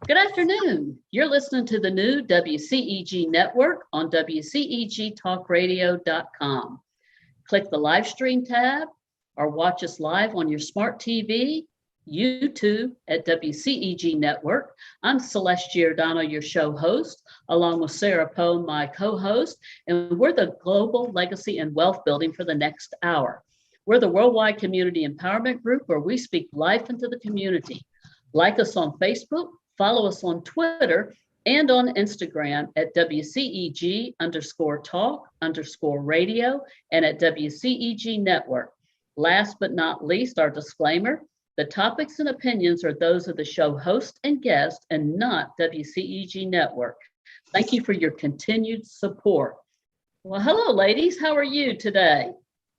Good afternoon. You're listening to the new WCEG Network on WCEGTalkRadio.com. Click the live stream tab or watch us live on your smart TV, YouTube at WCEG Network. I'm Celeste Giordano, your show host, along with Sara, my co-host, and we're the Global Legacy and Wealth Building for the next hour. We're the worldwide community empowerment group where we speak life into the community. Like us on Facebook, follow us on Twitter and on Instagram at WCEG_talk_radio and at WCEG Network. Last but not least, our disclaimer, the topics and opinions are those of the show host and guest and not WCEG Network. Thank you for your continued support. Well, hello, ladies. How are you today?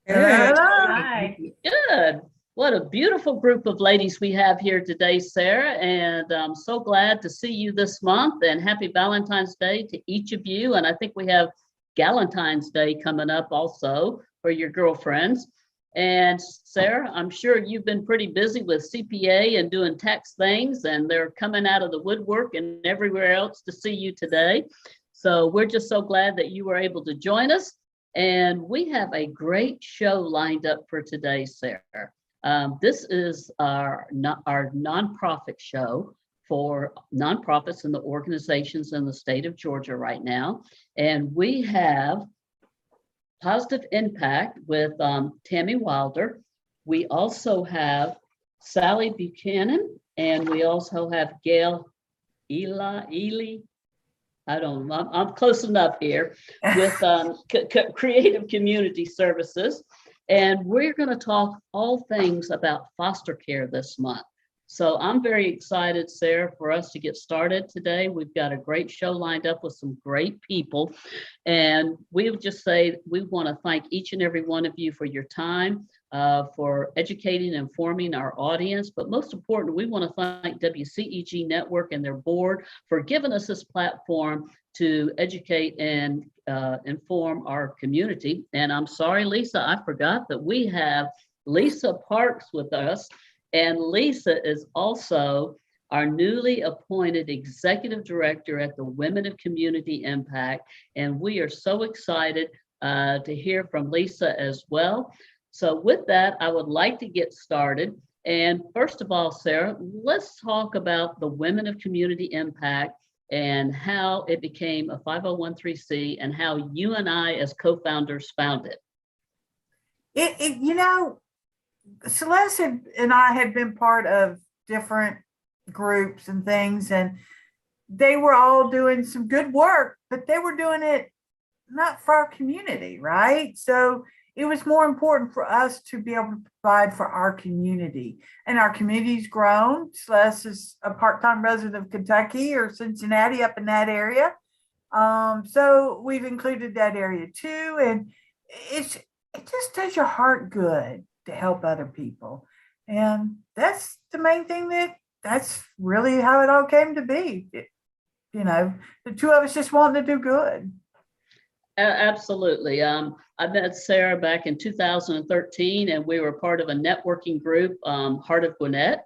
Good. Hi. Good. What a beautiful group of ladies we have here today, Sara, and I'm so glad to see you this month, and happy Valentine's Day to each of you. And I think we have Galentine's Day coming up also for your girlfriends. And Sara, I'm sure you've been pretty busy with CPA and doing tax things, and they're coming out of the woodwork and everywhere else to see you today. So we're just so glad that you were able to join us. And we have a great show lined up for today, Sara. This is our nonprofit show for nonprofits and the organizations in the state of Georgia right now. And we have Positive Impact with Tammy Wilder. We also have Sally Buchanan, and we also have Gayle. I don't know, I'm close enough here with Creative Community Services. And we're going to talk all things about foster care this month. So I'm very excited, Sara, for us to get started today. We've got a great show lined up with some great people. And we would just say we want to thank each and every one of you for your time, for educating and informing our audience. But most important, we want to thank WCEG Network and their board for giving us this platform to educate and inform our community. And I'm sorry, Lisa, I forgot that we have Lisa Parks with us. And Lisa is also our newly appointed executive director at the Women of Community Impact. And we are so excited to hear from Lisa as well. So with that, I would like to get started. And first of all, Sara, let's talk about the Women of Community Impact and how it became a 501(c) and how you and I as co-founders found it. Celeste and I had been part of different groups and things, and they were all doing some good work, but they were doing it not for our community, right? So it was more important for us to be able to provide for our community. And our community's grown. Celeste is a part-time resident of Kentucky or Cincinnati, up in that area. So we've included that area too. And it just does your heart good to help other people. And that's the main thing, that's really how it all came to be. The two of us just wanting to do good. Absolutely. I met Sara back in 2013, and we were part of a networking group, Heart of Gwinnett.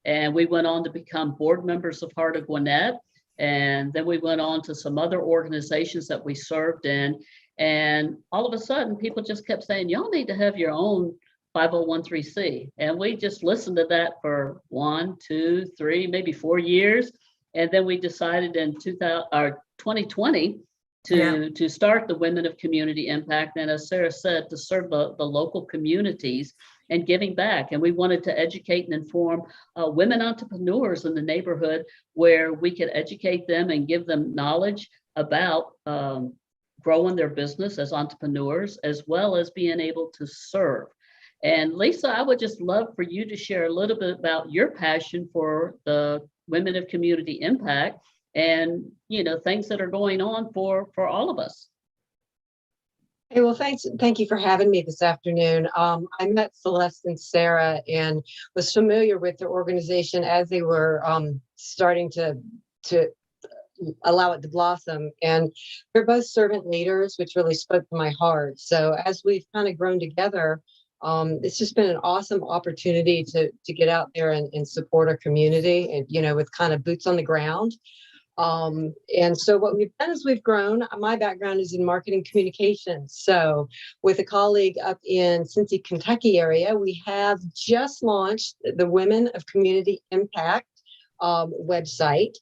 And we went on to become board members of Heart of Gwinnett. And then we went on to some other organizations that we served in. And all of a sudden, people just kept saying, y'all need to have your own 501(c). And we just listened to that for 1, 2, 3, maybe 4 years. And then we decided in 2020 to start the Women of Community Impact. And as Sara said, to serve the local communities and giving back. And we wanted to educate and inform women entrepreneurs in the neighborhood where we could educate them and give them knowledge about growing their business as entrepreneurs, as well as being able to serve. And Lisa, I would just love for you to share a little bit about your passion for the Women of Community Impact and, things that are going on for all of us. Hey, well, thank you for having me this afternoon. I met Celeste and Sara and was familiar with their organization as they were starting to allow it to blossom. And they're both servant leaders, which really spoke to my heart. So as we've kind of grown together, It's just been an awesome opportunity to get out there and support our community, and with kind of boots on the ground. And so what we've done is we've grown. My background is in marketing communications. So with a colleague up in Cincy, Kentucky area, we have just launched the Women of Community Impact website,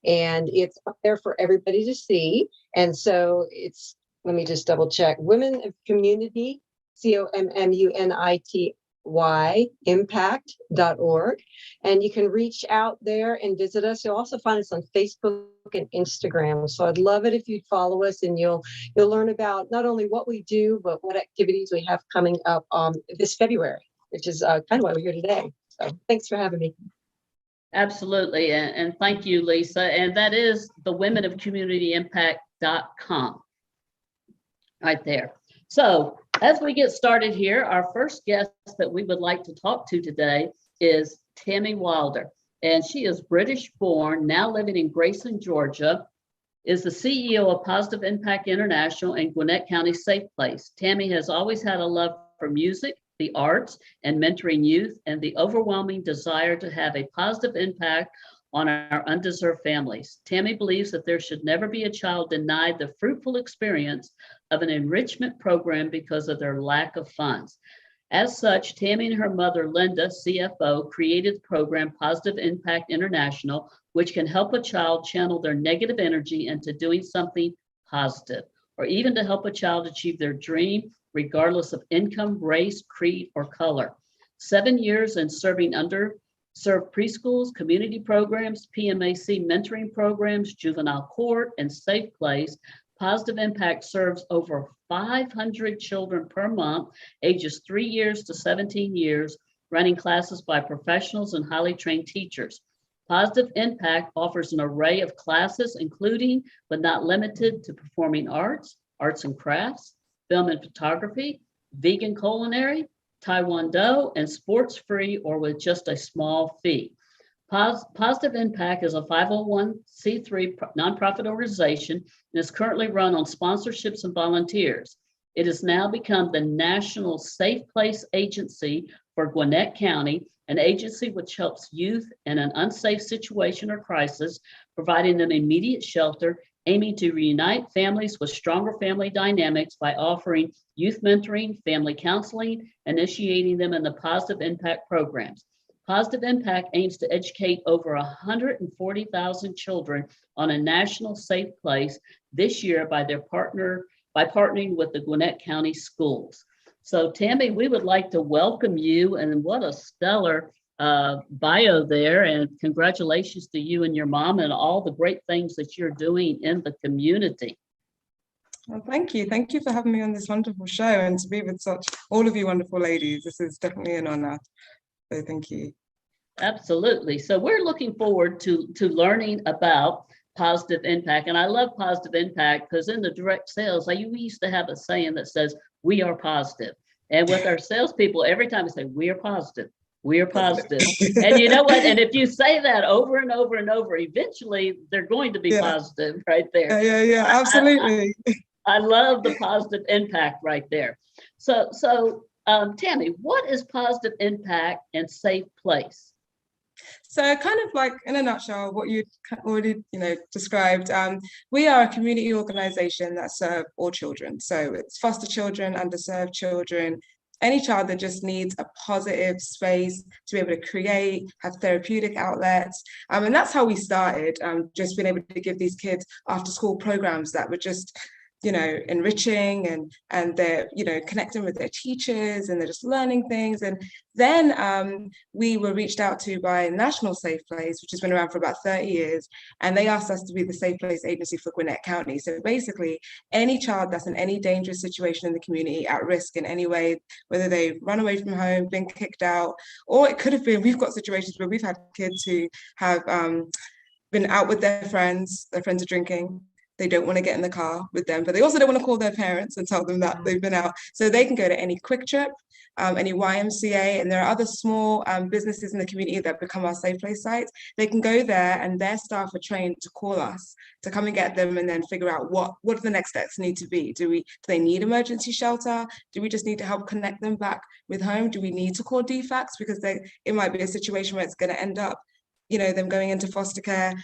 and it's up there for everybody to see. And so it's, let me just double check, Women of Community, COMMUNITY impact.org, and you can reach out there and visit us. You'll also find us on Facebook and Instagram. So I'd love it if you'd follow us, and you'll learn about not only what we do, but what activities we have coming up this February, which is kind of why we're here today. So thanks for having me. Absolutely. And thank you, Lisa. And that is the womenofcommunityimpact.com right there. So as we get started here, our first guest that we would like to talk to today is Tami Wilder. And she is British born, now living in Grayson, Georgia, is the CEO of Positive Impact International and Gwinnett County Safe Place. Tami has always had a love for music, the arts, and mentoring youth, and the overwhelming desire to have a positive impact on our undeserved families. Tami believes that there should never be a child denied the fruitful experience of an enrichment program because of their lack of funds. As such, Tami and her mother, Linda, CFO, created the program Positive Impact International, which can help a child channel their negative energy into doing something positive, or even to help a child achieve their dream, regardless of income, race, creed, or color. 7 years in serving underserved preschools, community programs, PMAC mentoring programs, juvenile court, and safe place, Positive Impact serves over 500 children per month, ages 3 years to 17 years, running classes by professionals and highly trained teachers. Positive Impact offers an array of classes, including but not limited to performing arts, arts and crafts, film and photography, vegan culinary, Taekwondo, and sports free or with just a small fee. Positive Impact is a 501c3 nonprofit organization and is currently run on sponsorships and volunteers. It has now become the national safe place agency for Gwinnett County, an agency which helps youth in an unsafe situation or crisis, providing them immediate shelter, aiming to reunite families with stronger family dynamics by offering youth mentoring, family counseling, initiating them in the Positive Impact programs. Positive Impact aims to educate over 140,000 children on a national safe place this year by partnering with the Gwinnett County schools. So Tami, we would like to welcome you, and what a stellar bio there, and congratulations to you and your mom and all the great things that you're doing in the community. Well, thank you. Thank you for having me on this wonderful show, and to be with all of you wonderful ladies. This is definitely an honor. So thank you. Absolutely. So we're looking forward to learning about Positive Impact. And I love Positive Impact because in the direct sales, we used to have a saying that says, we are positive. And with our salespeople, every time we say, we are positive, we are positive. And you know what? And if you say that over and over and over, eventually they're going to be positive right there. Yeah, absolutely. I love the Positive Impact right there. So Tami, what is Positive Impact and Safe Place? So kind of like in a nutshell, what you already described, we are a community organization that serve all children. So it's foster children, underserved children, any child that just needs a positive space to be able to create, have therapeutic outlets. And that's how we started, just being able to give these kids after school programs that were just enriching and they're, connecting with their teachers and they're just learning things. And then we were reached out to by National Safe Place, which has been around for about 30 years. And they asked us to be the Safe Place agency for Gwinnett County. So basically any child that's in any dangerous situation in the community, at risk in any way, whether they run away from home, been kicked out, or it could have been, we've got situations where we've had kids who have been out with their friends are drinking. They don't want to get in the car with them, but they also don't want to call their parents and tell them that they've been out. So they can go to any Quick Trip, any YMCA, and there are other small businesses in the community that become our safe place sites. They can go there and their staff are trained to call us to come and get them and then figure out what the next steps need to be. Do they need emergency shelter? Do we just need to help connect them back with home? Do we need to call DFACS? Because it might be a situation where it's going to end up, them going into foster care.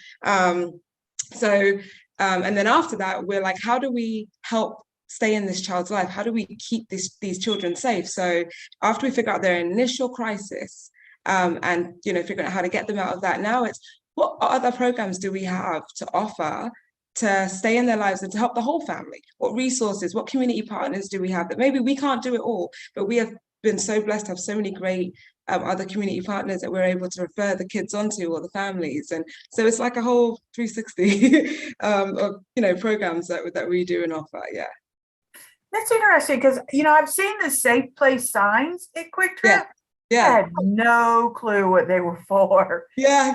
And then after that, we're like, how do we help stay in this child's life? How do we keep these children safe? So after we figure out their initial crisis, and figuring out how to get them out of that, now it's what other programs do we have to offer to stay in their lives and to help the whole family? What resources, what community partners do we have that maybe we can't do it all, but we have been so blessed to have so many great other community partners that we're able to refer the kids onto, or the families. And so it's like a whole 360 of programs that we do and offer. Yeah. That's interesting because, I've seen the safe place signs at Quick Trip. Yeah. I had no clue what they were for. Yeah.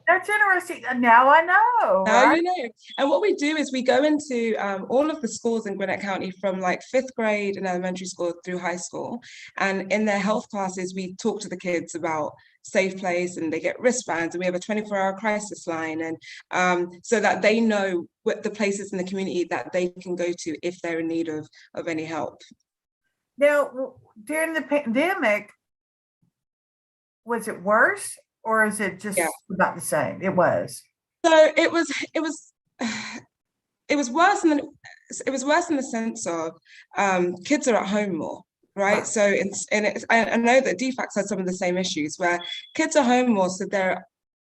That's interesting. Now I know. Now right? you know. And what we do is we go into all of the schools in Gwinnett County from like 5th grade in elementary school through high school. And in their health classes, we talk to the kids about safe place, and they get wristbands, and we have a 24-hour crisis line, and so that they know what the places in the community that they can go to if they're in need of any help. Now, during the pandemic, was it worse, or is it just about the same? It was. So it was worse in the sense of kids are at home more, right? Wow. So I know that DFACS has some of the same issues where kids are home more, so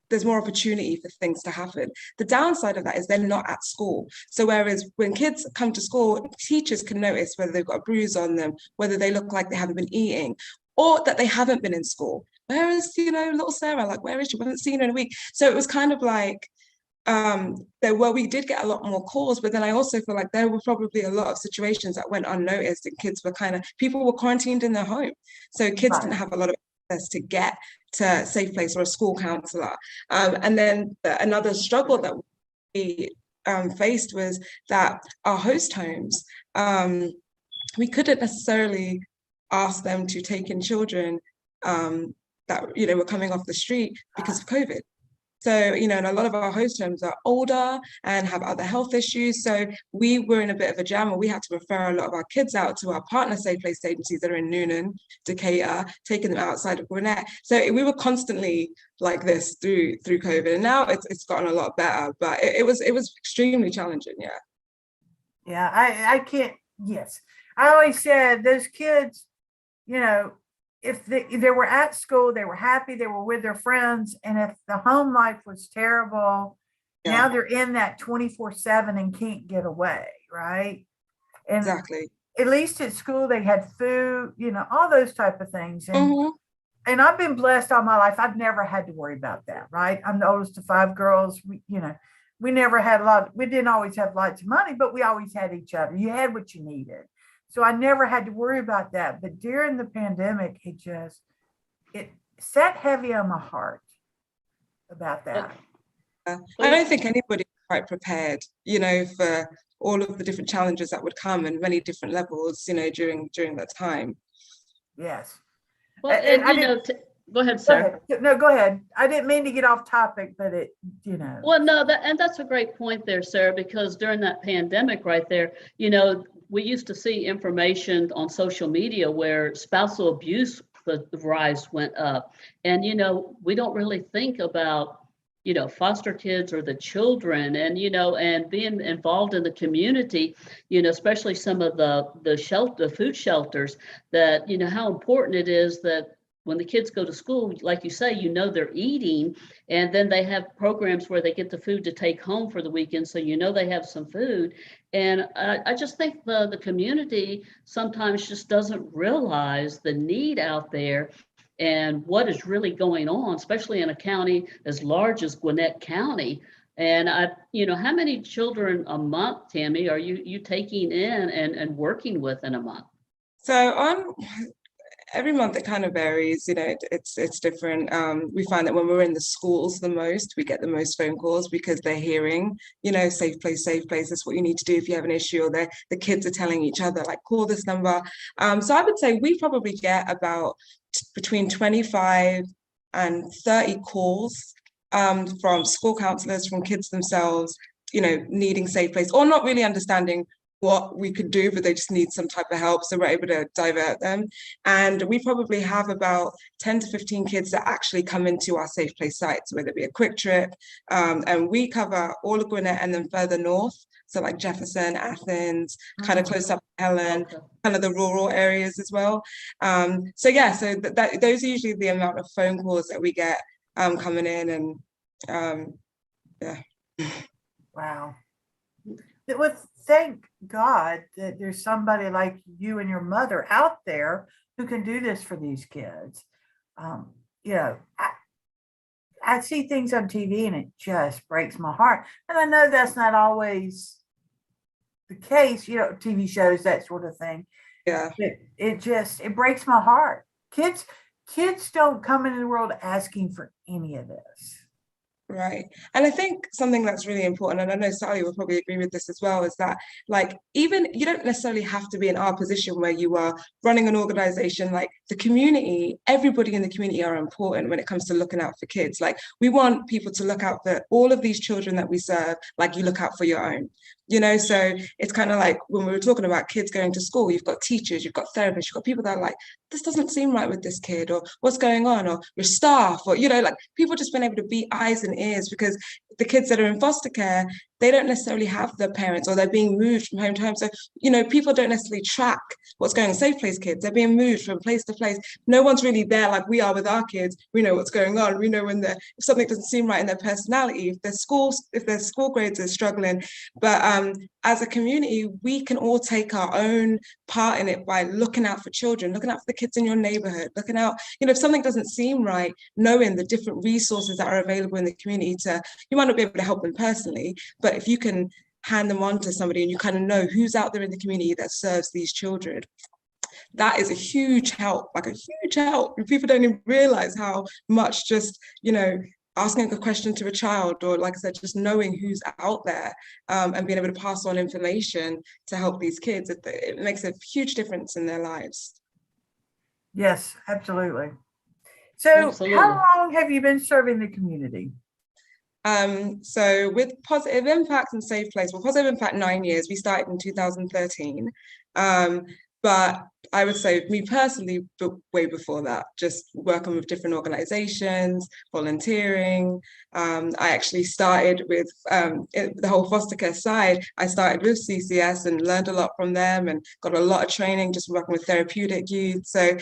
there's more opportunity for things to happen. The downside of that is they're not at school. So whereas when kids come to school, teachers can notice whether they've got a bruise on them, whether they look like they haven't been eating, or that they haven't been in school. Whereas, little Sarah, like, where is she? We haven't seen her in a week. So it was kind of like, we did get a lot more calls, but then I also feel like there were probably a lot of situations that went unnoticed, and people were quarantined in their home. So kids didn't have a lot of access to get to a safe place or a school counselor. And then another struggle that we faced was that our host homes, we couldn't necessarily ask them to take in children that were coming off the street because of COVID. So, and a lot of our host homes are older and have other health issues. So we were in a bit of a jam, and we had to refer a lot of our kids out to our partner safe place agencies that are in Noonan, Decatur, taking them outside of Gwinnett. So we were constantly like this through COVID, and now it's gotten a lot better, but it was extremely challenging. Yeah. Yeah, I can't. Yes, I always said those kids, if they were at school, they were happy, they were with their friends. And if the home life was terrible, now they're in that 24/7 and can't get away, right? And exactly. At least at school, they had food, all those type of things. And, and I've been blessed all my life. I've never had to worry about that, right? I'm the oldest of 5 girls. We never had we didn't always have lots of money, but we always had each other. You had what you needed. So I never had to worry about that. But during the pandemic, it sat heavy on my heart about that. I don't think anybody was quite prepared, for all of the different challenges that would come and many different levels, during that time. Yes. Well, go ahead, Sarah. No, go ahead. I didn't mean to get off topic, but Well, no, that's a great point there, Sarah, because during that pandemic right there, we used to see information on social media where spousal abuse, the rise went up. And, we don't really think about, foster kids or the children, and, and being involved in the community, especially some of the food shelters, that, how important it is that when the kids go to school, like you say, they're eating, and then they have programs where they get the food to take home for the weekend. So, they have some food. And I just think the community sometimes just doesn't realize the need out there and what is really going on, especially in a county as large as Gwinnett County. And how many children a month, Tammy, are you taking in and working with in a month? So every month it kind of varies, it's different. We find that when we're in the schools the most, we get the most phone calls because they're hearing, safe place, that's what you need to do if you have an issue, or the kids are telling each other, like, call this number. So I would say we probably get about between 25 and 30 calls from school counselors, from kids themselves, needing safe place or not really understanding what we could do, but they just need some type of help. So we're able to divert them. And we probably have about 10 to 15 kids that actually come into our safe place sites, whether it be a quick trip. And we cover all of Gwinnett and then further north. So like Jefferson, Athens, kind of close up Helen, kind of the rural areas as well. So those are usually the amount of phone calls that we get coming in, and Wow. Well, thank God that there's somebody like you and your mother out there who can do this for these kids. I see things on TV and it just breaks my heart. And I know that's not always the case, TV shows, that sort of thing. Yeah. It breaks my heart. Kids don't come into the world asking for any of this. Right. And I think something that's really important, and I know Sally will probably agree with this as well, is that even you don't necessarily have to be in our position where you are running an organization. Like the community, everybody in the community are important when it comes to looking out for kids. Like we want people to look out for all of these children that we serve, like you look out for your own. So it's kind of like when we were talking about kids going to school, you've got teachers, you've got therapists, you've got people that are like, this doesn't seem right with this kid, or what's going on, or your staff, or, people just been able to be eyes and ears, because the kids that are in foster care, they don't necessarily have their parents, or they're being moved from home to home. So, people don't necessarily track what's going on. Safe place kids, they're being moved from place to place. No one's really there like we are with our kids. We know what's going on. We know when if something doesn't seem right in their personality, if their school grades are struggling. But as a community, we can all take our own part in it by looking out for children, looking out for the kids in your neighborhood, looking out, if something doesn't seem right, knowing the different resources that are available in the community you might not be able to help them personally, but if you can hand them on to somebody and you kind of know who's out there in the community that serves these children, that is a huge help, like a huge help. People don't even realize how much just, asking a question to a child, or like I said, just knowing who's out there and being able to pass on information to help these kids, it makes a huge difference in their lives. Yes, absolutely. So how long have you been serving the community? So with Positive Impact and Safe Place, Positive Impact 9 years, we started in 2013. But I would say me personally, but way before that, just working with different organizations, volunteering. I actually started with the whole foster care side. I started with CCS and learned a lot from them and got a lot of training just working with Therapeutic youth. So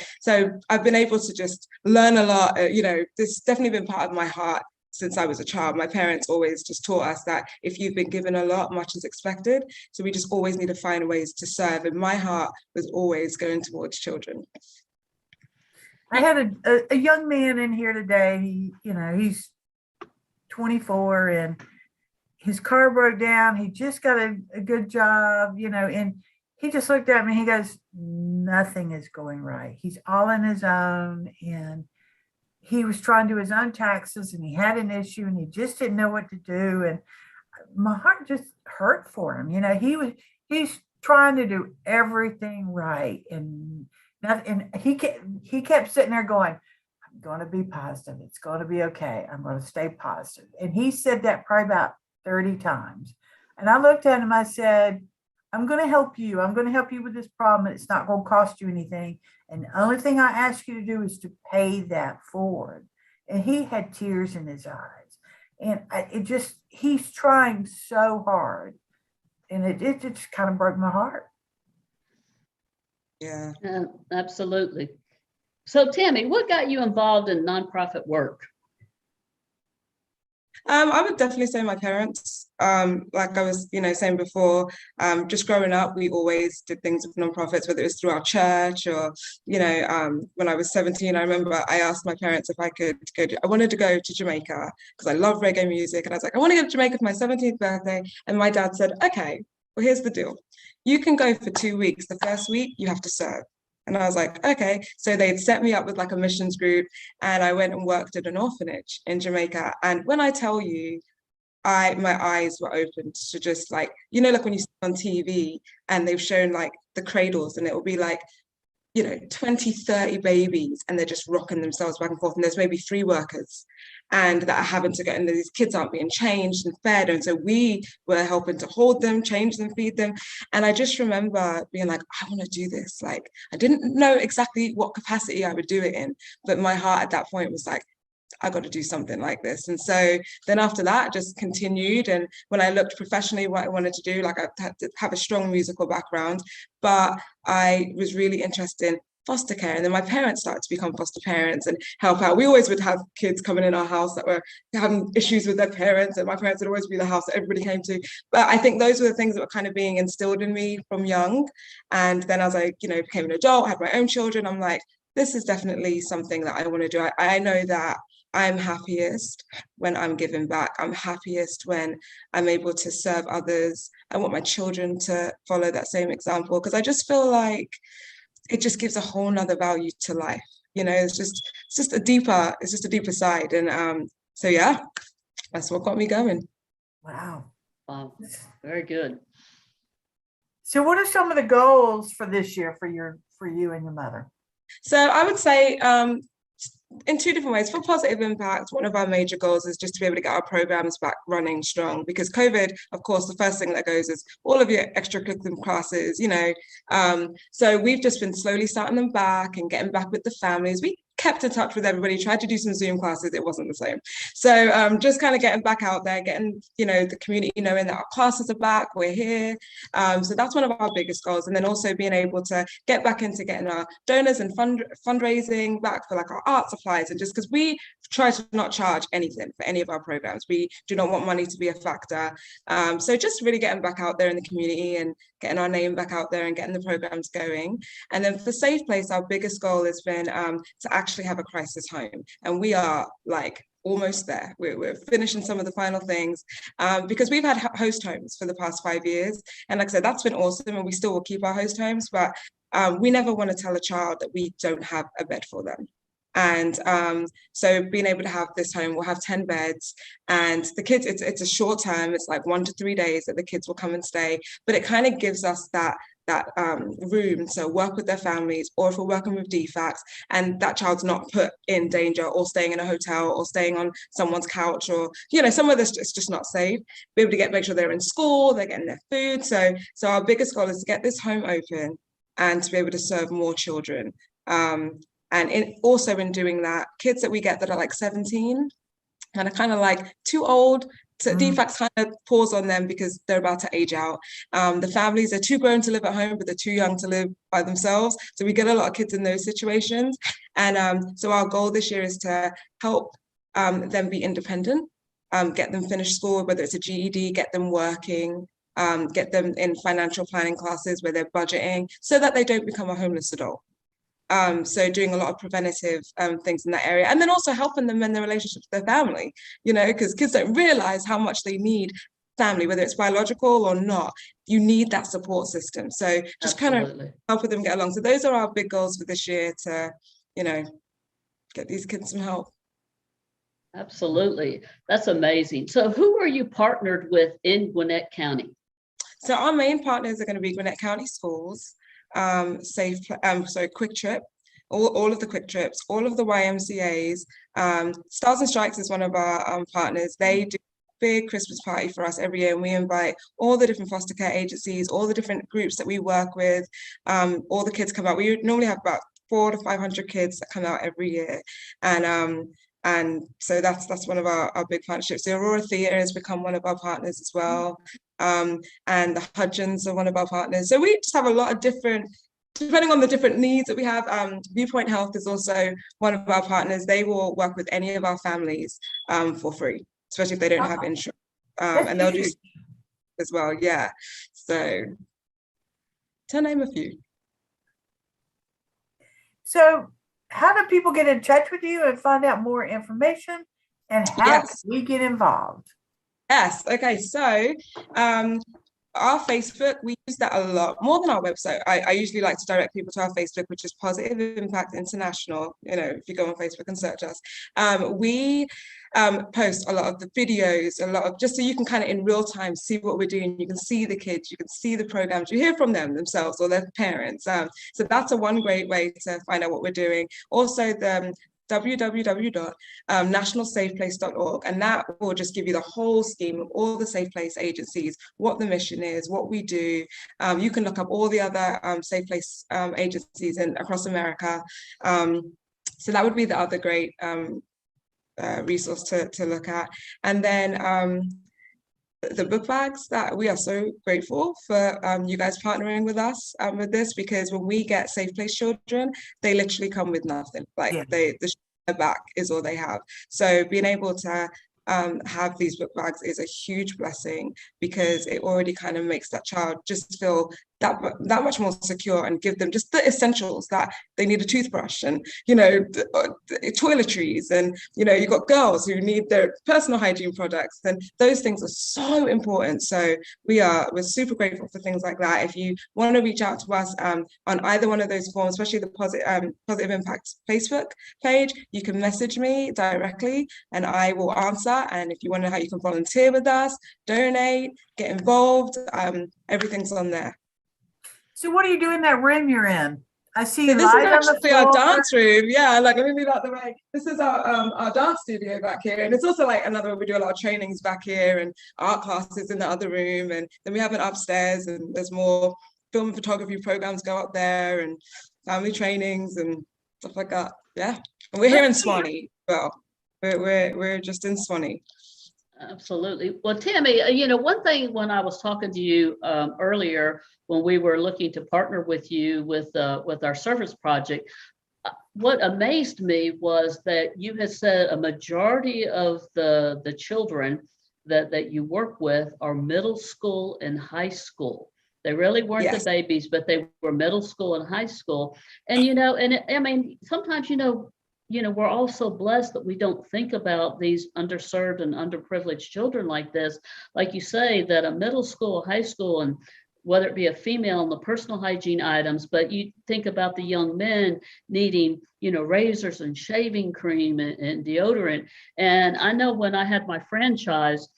I've been able to just learn a lot. This has definitely been part of my heart since I was a child. My parents always just taught us that if you've been given a lot, much is expected. So we just always need to find ways to serve. And my heart was always going towards children. I had a young man in here today. He's 24 and his car broke down. He just got a good job, and he just looked at me. He goes, nothing is going right. He's all on his own, and he was trying to do his own taxes, and he had an issue, and he just didn't know what to do. And my heart just hurt for him. He's trying to do everything right, and he kept sitting there going, I'm going to be positive. It's going to be okay. I'm going to stay positive. And he said that probably about 30 times. And I looked at him, I said, I'm going to help you. I'm going to help you with this problem. It's not going to cost you anything. And the only thing I ask you to do is to pay that forward. And he had tears in his eyes. And he's trying so hard. And it just kind of broke my heart. Yeah. Absolutely. So Tammy, what got you involved in nonprofit work? I would definitely say my parents. Like I was, saying before, just growing up, we always did things with nonprofits, whether it was through our church or, when I was 17, I remember I asked my parents if I could I wanted to go to Jamaica because I love reggae music. And I was like, I want to go to Jamaica for my 17th birthday. And my dad said, okay, well, here's the deal. You can go for 2 weeks. The first week you have to serve. And I was like, okay. So they'd set me up with like a missions group, and I went and worked at an orphanage in Jamaica. And when I tell you, my eyes were opened to just like, like when you see on TV and they've shown like the cradles, and it will be like, 20, 30 babies, and they're just rocking themselves back and forth. And there's maybe 3 workers and that are having to go, and these kids aren't being changed and fed. And so we were helping to hold them, change them, feed them. And I just remember being like, I want to do this. Like, I didn't know exactly what capacity I would do it in, but my heart at that point was like, I got to do something like this. And so then after that, just continued. And when I looked professionally what I wanted to do, like I had to have a strong musical background, but I was really interested in foster care. And then my parents started to become foster parents and help out. We always would have kids coming in our house that were having issues with their parents, and my parents would always be the house that everybody came to. But I think those were the things that were kind of being instilled in me from young. And then as I, became an adult, had my own children, I'm like, this is definitely something that I want to do. I know that I'm happiest when I'm giving back. I'm happiest when I'm able to serve others. I want my children to follow that same example, because I just feel like it just gives a whole nother value to life. It's just a deeper side. And so yeah, that's what got me going. Wow. Wow, very good. So what are some of the goals for this year for you and your mother? So I would say in 2 different ways. For positive impact, one of our major goals is just to be able to get our programs back running strong, because COVID, of course, the first thing that goes is all of your extracurricular classes, so we've just been slowly starting them back and getting back with the families. We kept in touch with everybody, tried to do some Zoom classes, it wasn't the same. So just kind of getting back out there, getting, the community knowing that our classes are back, we're here. So that's one of our biggest goals. And then also being able to get back into getting our donors and fundraising back for like our art supplies, and just because we try to not charge anything for any of our programs. We do not want money to be a factor. So just really getting back out there in the community and getting our name back out there and getting the programs going. And then for Safe Place, our biggest goal has been to actually have a crisis home. And we are like almost there. We're finishing some of the final things because we've had host homes for the past 5 years. And like I said, that's been awesome, and we still will keep our host homes, but we never want to tell a child that we don't have a bed for them. And so being able to have this home, we'll have 10 beds, and the kids, it's a short term, it's like 1 to 3 days that the kids will come and stay, but it kind of gives us that room to work with their families, or if we're working with DFACs and that child's not put in danger or staying in a hotel or staying on someone's couch, or some of this it's just not safe, be able to make sure they're in school, they're getting their food. So our biggest goal is to get this home open and to be able to serve more children. And also in doing that, kids that we get that are like 17 and are kind of like too old, so DFACs kind of pause on them because they're about to age out. The families are too grown to live at home, but they're too young to live by themselves. So we get a lot of kids in those situations. And so our goal this year is to help them be independent, get them finish school, whether it's a GED, get them working, get them in financial planning classes where they're budgeting, so that they don't become a homeless adult. So doing a lot of preventative things in that area, and then also helping them in their relationships with their family, because kids don't realize how much they need family, whether it's biological or not. You need that support system. So just kind of helping them get along. So those are our big goals for this year, to, get these kids some help. Absolutely. That's amazing. So who are you partnered with in Gwinnett County? So our main partners are going to be Gwinnett County Schools, Quick Trip, all of the Quick Trips, all of the YMCAs. Stars and Strikes is one of our partners. They do a big Christmas party for us every year, and we invite all the different foster care agencies, all the different groups that we work with. All the kids come out. We normally have about 400 to 500 kids that come out every year, and so that's one of our big partnerships. The Aurora Theatre has become one of our partners as well. And the Hudgens are one of our partners. So we just have a lot of different, depending on the different needs that we have. Viewpoint Health is also one of our partners. They will work with any of our families for free, especially if they don't have insurance. And they'll do as well. Yeah. So to name a few. So how do people get in touch with you and find out more information, and how can we get involved? Yes. Okay. So our Facebook, we use that a lot more than our website. I usually like to direct people to our Facebook, which is Positive Impact International. If you go on Facebook and search us, we post a lot of the videos, a lot of, just so you can kind of in real time see what we're doing. You can see the kids, you can see the programs, you hear from them themselves or their parents. So that's one great way to find out what we're doing. Also, the www.nationalsafeplace.org, and that will just give you the whole scheme of all the Safe Place agencies, what the mission is, what we do. You can look up all the other Safe Place agencies across America. So that would be the other great resource to look at. And then the book bags, that we are so grateful for you guys partnering with us with this, because when we get Safe Place children, they literally come with nothing. Like the back is all they have. So being able to have these book bags is a huge blessing, because it already kind of makes that child just feel that much more secure, and give them just the essentials that they need: a toothbrush and toiletries, and you've got girls who need their personal hygiene products, and those things are so important. So we're super grateful for things like that. If you want to reach out to us on either one of those forms, especially the Positive Impact Facebook page, you can message me directly and I will answer. And if you want to know how you can volunteer with us, donate, get involved, everything's on there. So what do you do in that room you're in? I see So you this is light on the actually our floor. dance room. Yeah, like, let me move out the way. This is our dance studio back here, and it's also like another where we do a lot of trainings back here, and art classes in the other room, and then we have it upstairs, and there's more film and photography programs go up there, and family trainings and stuff like that. Yeah, and we're here in Swanee. Well, we're just in Swanee. Absolutely. Well, Tammy, one thing when I was talking to you earlier, when we were looking to partner with you with our service project, what amazed me was that you had said a majority of the children that you work with are middle school and high school. They really weren't the babies, but they were middle school and high school. And sometimes we're also blessed that we don't think about these underserved and underprivileged children like this. Like you say, that a middle school, high school, and whether it be a female in the personal hygiene items, but you think about the young men needing, razors and shaving cream and deodorant. And I know when I had my franchise,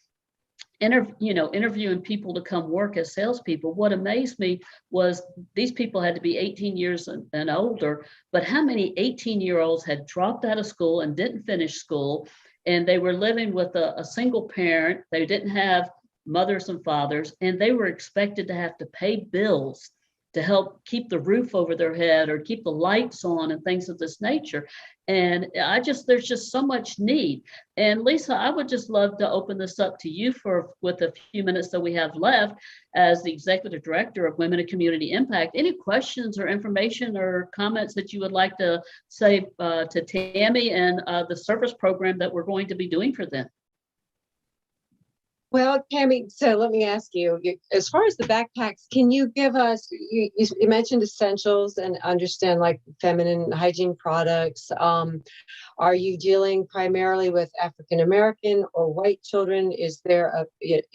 interviewing people to come work as salespeople, what amazed me was these people had to be 18 years and older, but how many 18-year-olds had dropped out of school and didn't finish school, and they were living with a single parent. They didn't have mothers and fathers, and they were expected to have to pay bills to help keep the roof over their head or keep the lights on and things of this nature. And there's just so much need. And Lisa, I would just love to open this up to you with a few minutes that we have left as the Executive Director of Women and Community Impact. Any questions or information or comments that you would like to say to Tammy and the service program that we're going to be doing for them? Well, Tammy, so let me ask you, as far as the backpacks, can you give us, you mentioned essentials and understand like feminine hygiene products. Are you dealing primarily with African-American or white children? Is there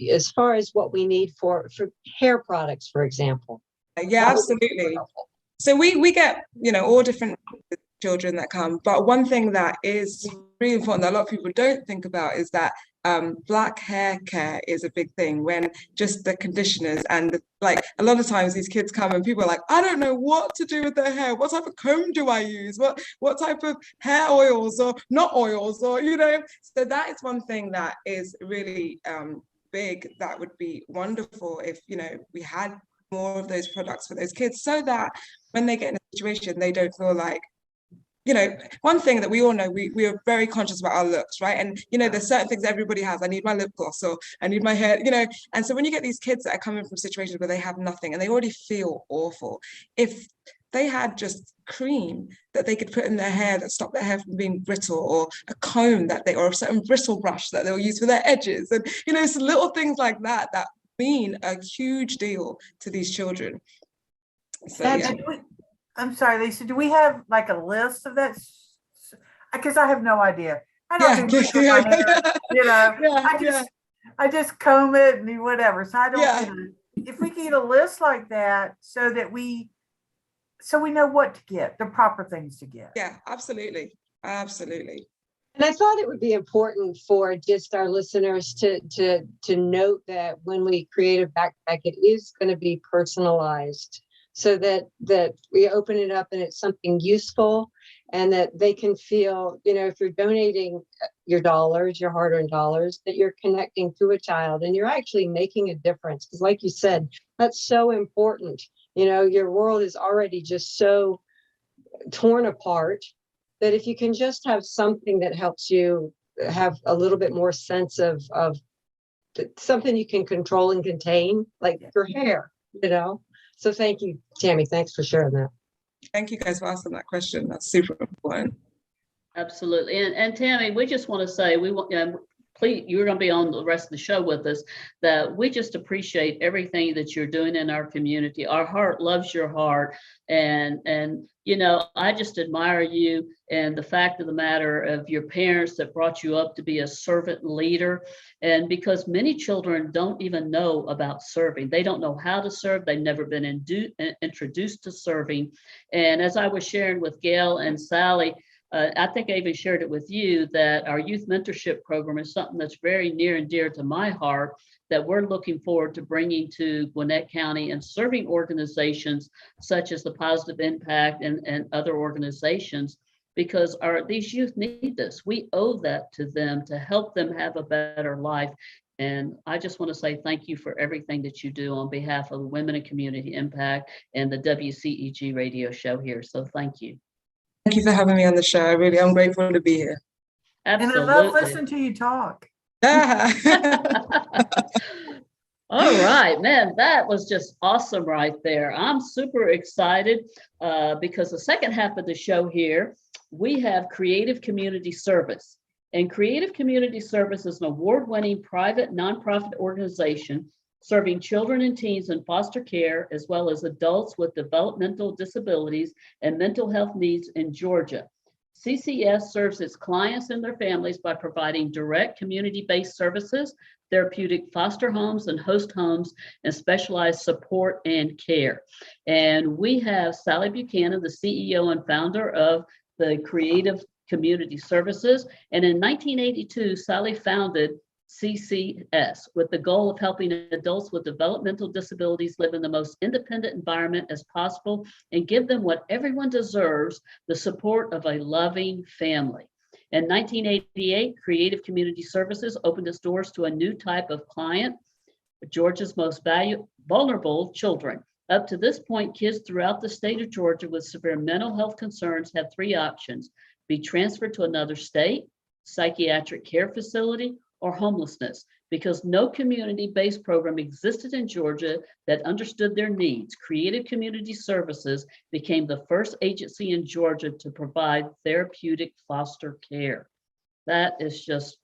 as far as what we need for hair products, for example? Yeah, absolutely. So we get, all different children that come. But one thing that is really important that a lot of people don't think about is that Black hair care is a big thing, when just the conditioners and a lot of times these kids come and people are like, I don't know what to do with their hair. What type of comb do I use? What type of hair oils or not oils or, so that is one thing that is really big. That would be wonderful if, we had more of those products for those kids, so that when they get in a situation, they don't feel like, one thing that we all know, we are very conscious about our looks, right? And, there's certain things everybody has. I need my lip gloss, or I need my hair, and so when you get these kids that are coming from situations where they have nothing and they already feel awful, if they had just cream that they could put in their hair that stopped their hair from being brittle, or a comb or a certain bristle brush that they'll use for their edges, and, so little things like that mean a huge deal to these children. So, yeah. I'm sorry, Lisa, do we have like a list of that? Because I have no idea. I don't do much with my hair, I just comb it and do whatever. So I don't, if we get a list like that so that we know what to get, the proper things to get. Yeah, absolutely. Absolutely. And I thought it would be important for just our listeners to note that when we create a backpack, it is going to be personalized, so that we open it up and it's something useful, and that they can feel, if you're donating your dollars, your hard-earned dollars, that you're connecting to a child and you're actually making a difference. Because like you said, that's so important. Your world is already just so torn apart, that if you can just have something that helps you have a little bit more sense of something you can control and contain, like your hair, So thank you, Tammy. Thanks for sharing that. Thank you guys for asking that question. That's super important. Absolutely. And Tammy, we just want to say, we want, please, you're going to be on the rest of the show with us, that we just appreciate everything that you're doing in our community. Our heart loves your heart. And I just admire you, and the fact of the matter of your parents that brought you up to be a servant leader. And because many children don't even know about serving, they don't know how to serve. They've never been introduced to serving. And as I was sharing with Gayle and Sally, I think I even shared it with you, that our youth mentorship program is something that's very near and dear to my heart, that we're looking forward to bringing to Gwinnett County and serving organizations such as the Positive Impact and other organizations, because these youth need this. We owe that to them to help them have a better life. And I just want to say thank you for everything that you do on behalf of Women and Community Impact and the WCEG radio show here. So thank you. Thank you for having me on the show. I'm grateful to be here. Absolutely. And I love listening to you talk. All right, man, that was just awesome right there. I'm super excited because the second half of the show here, we have Creative Community Service. And Creative Community Service is an award-winning private nonprofit organization serving children and teens in foster care, as well as adults with developmental disabilities and mental health needs in Georgia. CCS serves its clients and their families by providing direct community-based services, therapeutic foster homes and host homes, and specialized support and care. And we have Sally Buchanan, the CEO and founder of the Creative Community Services. And in 1982, Sally founded CCS with the goal of helping adults with developmental disabilities live in the most independent environment as possible and give them what everyone deserves, the support of a loving family. In 1988, Creative Community Services opened its doors to a new type of client, Georgia's most vulnerable children. Up to this point, kids throughout the state of Georgia with severe mental health concerns have three options: be transferred to another state, psychiatric care facility, or homelessness. Because no community-based program existed in Georgia that understood their needs, Creative Community Services became the first agency in Georgia to provide therapeutic foster care. That is just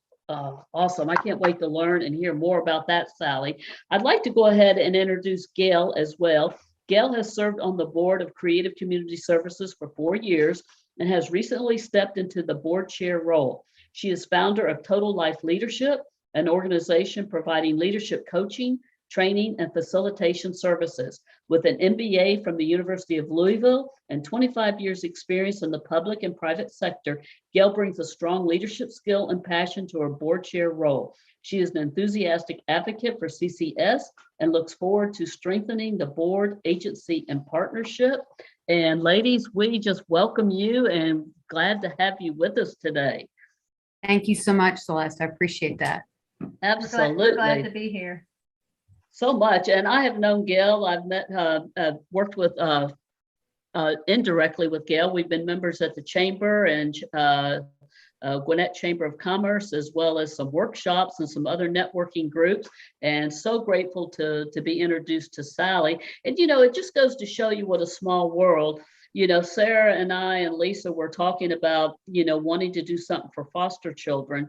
awesome. I can't wait to learn and hear more about that, Sally. I'd like to go ahead and introduce Gayle as well. Gayle has served on the board of Creative Community Services for 4 years and has recently stepped into the board chair role. She is founder of Total Life Leadership, an organization providing leadership coaching, training, and facilitation services. With an MBA from the University of Louisville and 25 years experience in the public and private sector, Gayle brings a strong leadership skill and passion to her board chair role. She is an enthusiastic advocate for CCS and looks forward to strengthening the board, agency, and partnership. And ladies, we just welcome you and glad to have you with us today. Thank you so much, Celeste. I appreciate that. Absolutely. We're glad to be here. So much. And I have known Gayle. I've met, worked with indirectly with Gayle. We've been members at the Chamber and Gwinnett Chamber of Commerce, as well as some workshops and some other networking groups. And so grateful to be introduced to Sally. And, it just goes to show you what a small world. Sarah and I and Lisa were talking about, wanting to do something for foster children.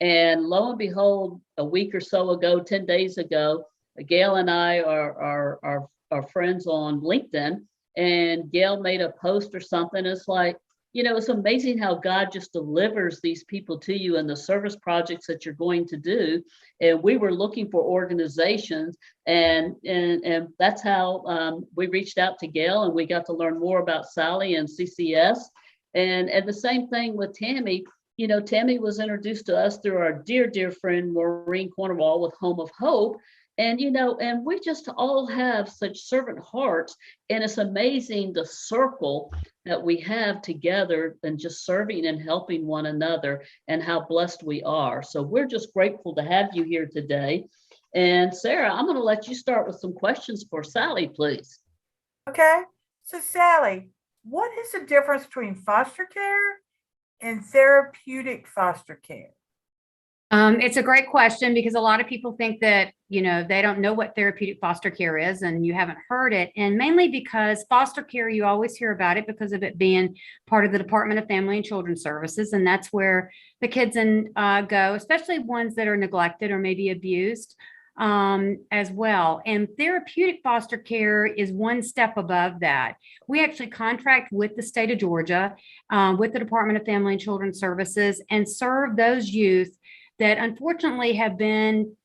And lo and behold, a week or so ago, 10 days ago, Gayle and I are friends on LinkedIn, and Gayle made a post or something. It's like, it's amazing how God just delivers these people to you and the service projects that you're going to do. And we were looking for organizations, and that's how we reached out to Gayle, and we got to learn more about Sally and CCS. And the same thing with Tami. Tami was introduced to us through our dear friend Maureen Cornwall with Home of Hope. And we just all have such servant hearts, and it's amazing the circle that we have together and just serving and helping one another, and how blessed we are. So we're just grateful to have you here today. And Sara, I'm going to let you start with some questions for Sally, please. Okay. So Sally, what is the difference between foster care and therapeutic foster care? It's a great question, because a lot of people think that, they don't know what therapeutic foster care is, and you haven't heard it. And mainly because foster care, you always hear about it because of it being part of the Department of Family and Children's Services. And that's where the kids go, especially ones that are neglected or maybe abused as well. And therapeutic foster care is one step above that. We actually contract with the state of Georgia, with the Department of Family and Children's Services, and serve those youth that unfortunately have been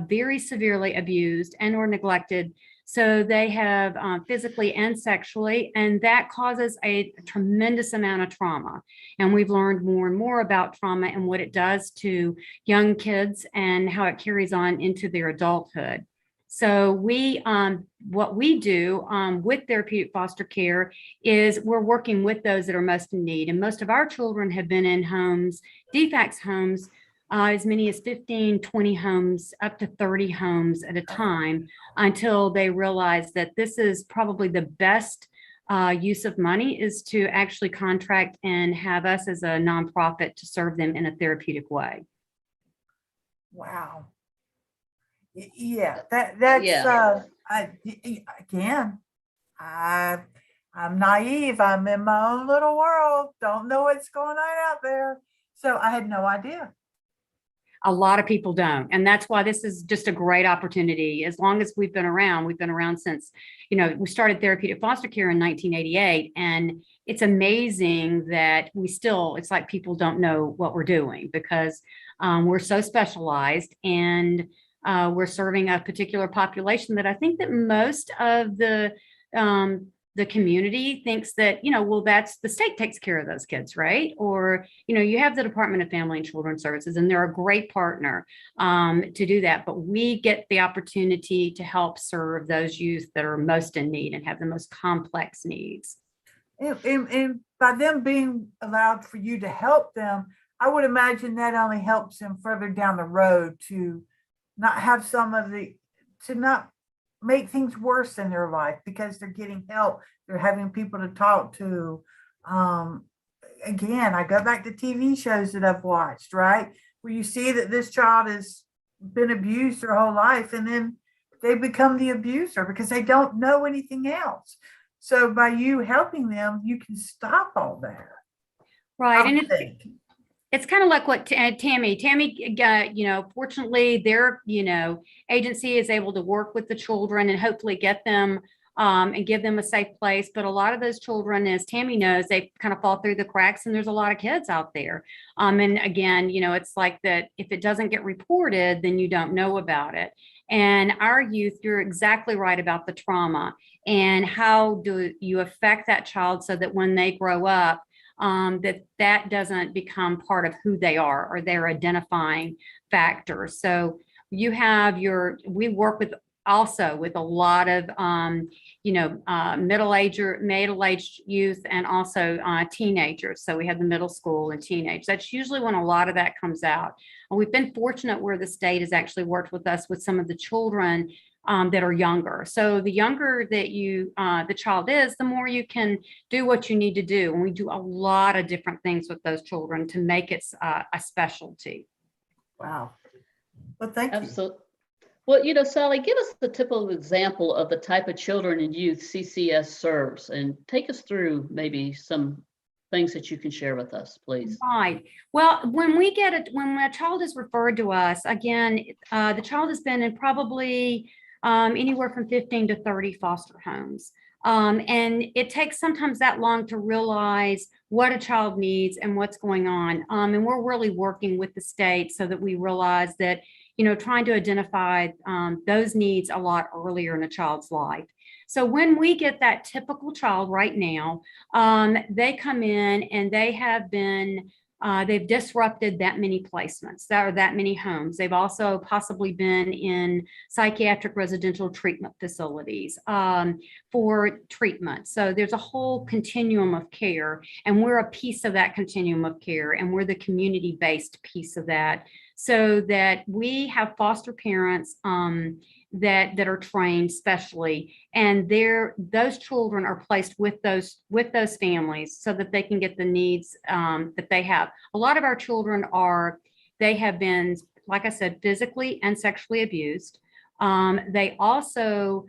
very severely abused and or neglected. So they have physically and sexually, and that causes a tremendous amount of trauma. And we've learned more and more about trauma and what it does to young kids and how it carries on into their adulthood. So what we do with therapeutic foster care is we're working with those that are most in need. And most of our children have been in homes, DFACS homes, as many as 15, 20 homes, up to 30 homes at a time, until they realize that this is probably the best use of money, is to actually contract and have us as a nonprofit to serve them in a therapeutic way. Wow. Yeah, that's Yeah. I'm naive. I'm in my own little world. Don't know what's going on out there. So I had no idea. A lot of people don't. And that's why this is just a great opportunity. As long as we've been around since, we started therapeutic foster care in 1988. And it's amazing that it's like people don't know what we're doing, because we're so specialized, and we're serving a particular population that I think that most of the community thinks that, that's the state takes care of those kids, right? Or, you have the Department of Family and Children's Services, and they're a great partner to do that. But we get the opportunity to help serve those youth that are most in need and have the most complex needs. And by them being allowed for you to help them, I would imagine that only helps them further down the road to not have to not make things worse in their life, because they're getting help. They're having people to talk to. Again, I go back to TV shows that I've watched, right? Where you see that this child has been abused their whole life, and then they become the abuser because they don't know anything else. So by you helping them, you can stop all that. Right. And it's kind of like what Tammy, fortunately their, agency is able to work with the children and hopefully get them and give them a safe place. But a lot of those children, as Tammy knows, they kind of fall through the cracks, and there's a lot of kids out there. And again, it's like that, if it doesn't get reported, then you don't know about it. And our youth, you're exactly right about the trauma, and how do you affect that child so that when they grow up, that doesn't become part of who they are or their identifying factor. So we work with a lot of, middle-aged youth, and also teenagers. So we have the middle school and teenage. That's usually when a lot of that comes out. And we've been fortunate where the state has actually worked with us with some of the children that are younger. So the younger that the child is, the more you can do what you need to do. And we do a lot of different things with those children to make it a specialty. Wow. Well, thank you. Absolutely. Well, Sally, give us the typical example of the type of children and youth CCS serves, and take us through maybe some things that you can share with us, please. Right. Well, when a child is referred to us, again, the child has been in probably anywhere from 15 to 30 foster homes. And it takes sometimes that long to realize what a child needs and what's going on. And we're really working with the state so that we realize that, trying to identify those needs a lot earlier in a child's life. So when we get that typical child right now, they come in and they have been they've disrupted that many placements, that many homes. They've also possibly been in psychiatric residential treatment facilities for treatment. So there's a whole continuum of care, and we're a piece of that continuum of care, and we're the community-based piece of that, so that we have foster parents that are trained specially, and those children are placed with those families so that they can get the needs that they have. A lot of our children they have been, like I said, physically and sexually abused. They also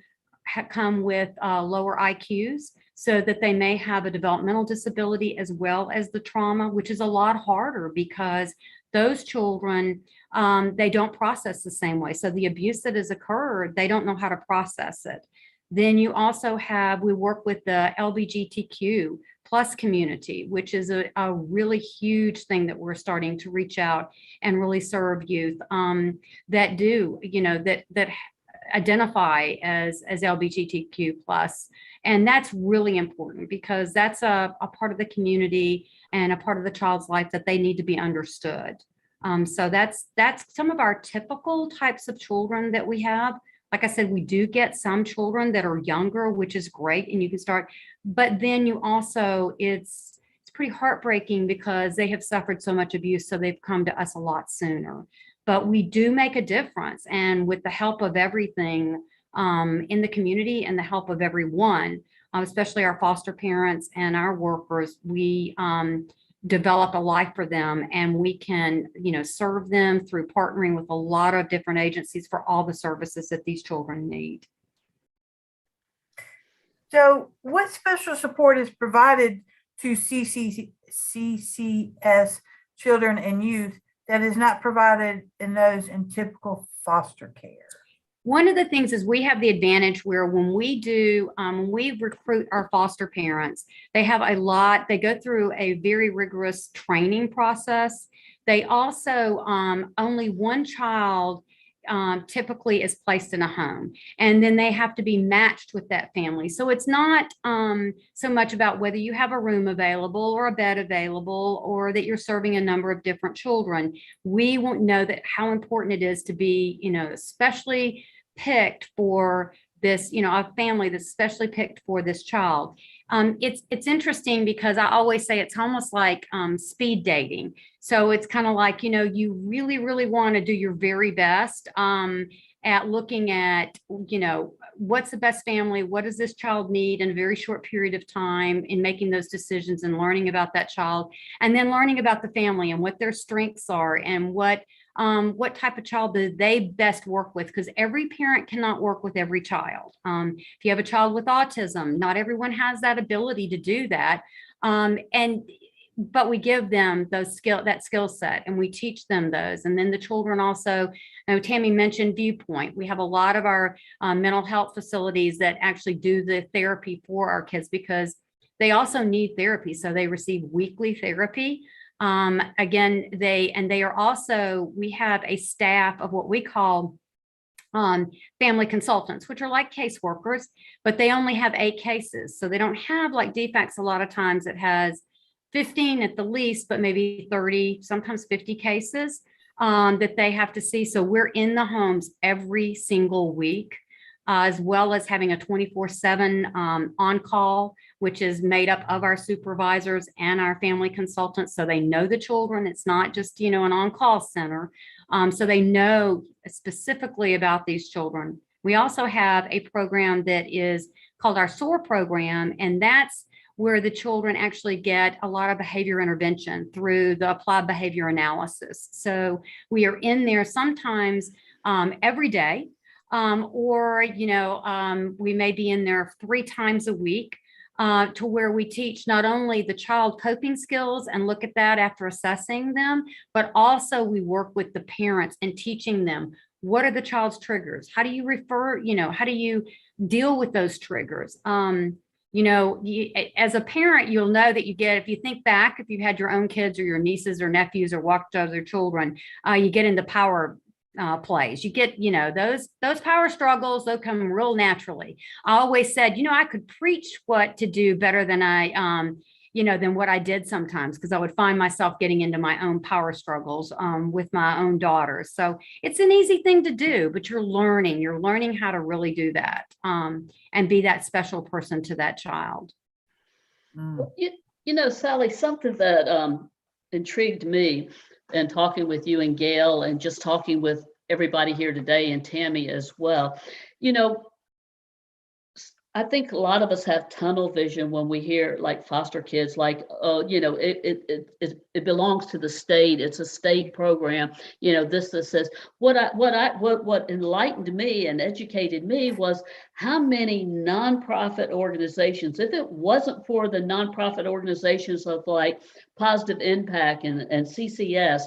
come with lower IQs, so that they may have a developmental disability as well as the trauma, which is a lot harder because those children, they don't process the same way. So the abuse that has occurred, they don't know how to process it. Then you also we work with the LGBTQ plus community, which is a really huge thing that we're starting to reach out and really serve youth that do, that identify as LGBTQ plus. And that's really important because that's a part of the community and a part of the child's life that they need to be understood. So that's some of our typical types of children that we have. Like I said, we do get some children that are younger, which is great, and you can start, but then you also, it's pretty heartbreaking because they have suffered so much abuse, so they've come to us a lot sooner. But we do make a difference, and with the help of everything in the community and the help of everyone, especially our foster parents and our workers, we develop a life for them, and we can, serve them through partnering with a lot of different agencies for all the services that these children need. So what special support is provided to CCS children and youth that is not provided in those in typical foster care? One of the things is we have the advantage where when we recruit our foster parents, they go through a very rigorous training process. They also, only one child typically is placed in a home, and then they have to be matched with that family. So it's not so much about whether you have a room available or a bed available or that you're serving a number of different children. We won't know that how important it is to be, especially picked for this, a family that's specially picked for this child. It's interesting because I always say it's almost like speed dating. So it's kind of like, you really, really want to do your very best at looking at, what's the best family, what does this child need in a very short period of time, in making those decisions and learning about that child, and then learning about the family and what their strengths are and what type of child do they best work with, because every parent cannot work with every child. If you have a child with autism, not everyone has that ability to do that. But we give them that skill set, and we teach them those. And then the children also, Tammy mentioned Viewpoint. We have a lot of our mental health facilities that actually do the therapy for our kids because they also need therapy. So they receive weekly therapy. Again, we have a staff of what we call family consultants, which are like caseworkers, but they only have 8 cases. So they don't have like DFACS a lot of times. It has 15 at the least, but maybe 30, sometimes 50 cases that they have to see. So we're in the homes every single week, as well as having a 24/7 on-call, which is made up of our supervisors and our family consultants. So they know the children. It's not just, an on-call center. So they know specifically about these children. We also have a program that is called our Soar Program, and that's where the children actually get a lot of behavior intervention through the applied behavior analysis. So we are in there sometimes every day, or we may be in there 3 times a week, to where we teach not only the child coping skills and look at that after assessing them, but also we work with the parents and teaching them What are the child's triggers? How do you refer, how do you deal with those triggers? As a parent, you'll know that if you think back, if you had your own kids or your nieces or nephews or watched other children, you get into power plays. You get, those power struggles, they'll come real naturally. I always said, I could preach what to do better than than what I did sometimes, because I would find myself getting into my own power struggles with my own daughters. So it's an easy thing to do, but you're learning how to really do that and be that special person to that child. Sally, something that intrigued me and talking with you and Gayle and just talking with everybody here today and Tammy as well, I think a lot of us have tunnel vision when we hear like foster kids, like, oh, it belongs to the state. It's a state program. This says what enlightened me and educated me was how many nonprofit organizations, if it wasn't for the nonprofit organizations of like Positive Impact and CCS